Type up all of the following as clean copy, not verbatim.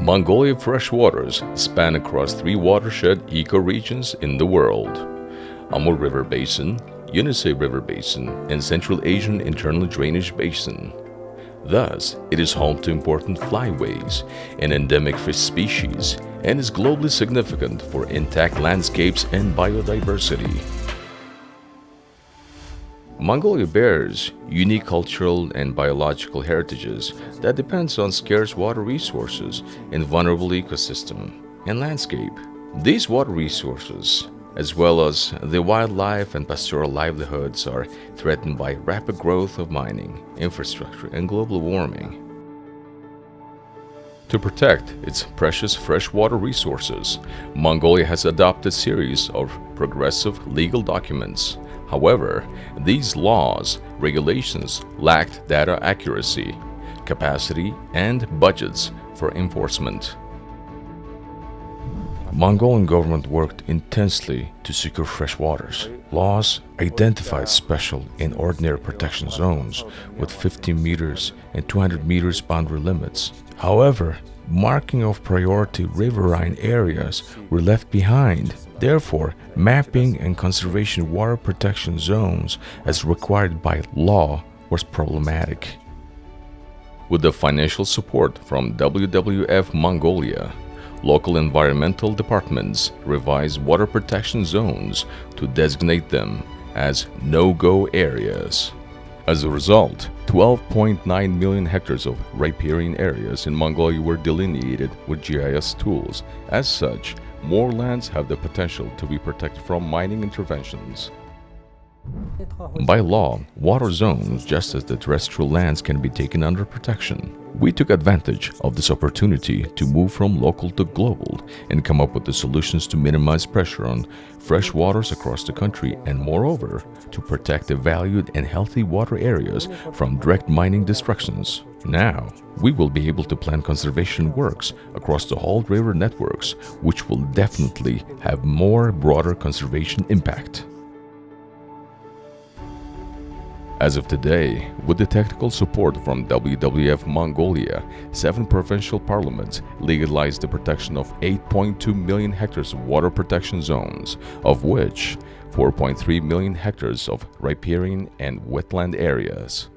Mongolia freshwaters span across three watershed ecoregions in the world: Amur River Basin, Yenisei River Basin, and Central Asian Internal Drainage Basin. Thus, it is home to important flyways and endemic fish species, and is globally significant for intact landscapes and biodiversity. Mongolia bears unique cultural and biological heritages that depends on scarce water resources and vulnerable ecosystem and landscape. These water resources, as well as the wildlife and pastoral livelihoods, are threatened by rapid growth of mining, infrastructure, and global warming. To protect its precious freshwater resources, Mongolia has adopted a series of progressive legal documents. However, these laws, regulations lacked data accuracy, capacity, and budgets for enforcement. Mongolian government worked intensely to secure fresh waters. Laws identified special and ordinary protection zones with 50 meters and 200 meters boundary limits. However, marking of priority Riparian areas were left behind. Therefore, mapping and conservation water protection zones as required by law was problematic. With the financial support from WWF Mongolia, local environmental departments revised water protection zones to designate them as no-go areas. As a result, 12.9 million hectares of riparian areas in Mongolia were delineated with GIS tools. As such, more lands have the potential to be protected from mining interventions. By law, water zones, just as the terrestrial lands, can be taken under protection. We took advantage of this opportunity to move from local to global and come up with the solutions to minimize pressure on fresh waters across the country and, moreover, to protect the valued and healthy water areas from direct mining destructions. Now, we will be able to plan conservation works across the whole river networks, which will definitely have more broader conservation impact. As of today, with the technical support from WWF Mongolia, 7 provincial parliaments legalized the protection of 8.2 million hectares of water protection zones, of which 4.3 million hectares of riparian and wetland areas.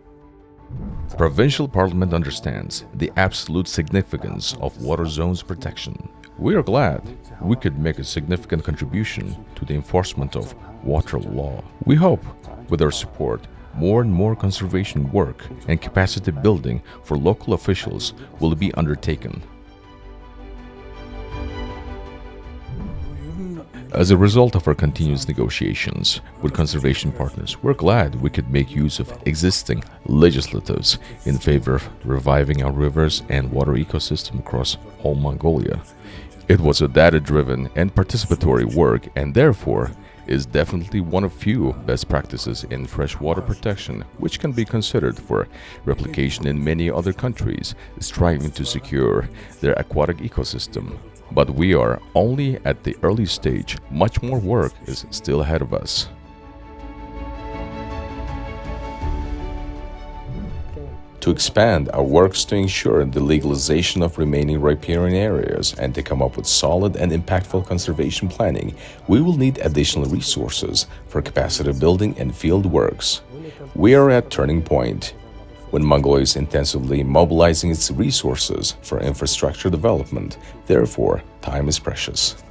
Provincial parliament understands the absolute significance of water zones protection. We are glad we could make a significant contribution to the enforcement of water law. We hope, with our support, more and more conservation work and capacity building for local officials will be undertaken. As a result of our continuous negotiations with conservation partners, we're glad we could make use of existing legislatives in favor of reviving our rivers and water ecosystem across whole Mongolia. It was a data-driven and participatory work, and therefore is definitely one of few best practices in freshwater protection, which can be considered for replication in many other countries striving to secure their aquatic ecosystem. But we are only at the early stage. Much more work is still ahead of us. To expand our works to ensure the legalization of remaining riparian areas and to come up with solid and impactful conservation planning, we will need additional resources for capacity building and field works. We are at turning point when Mongolia is intensively mobilizing its resources for infrastructure development. Therefore, time is precious.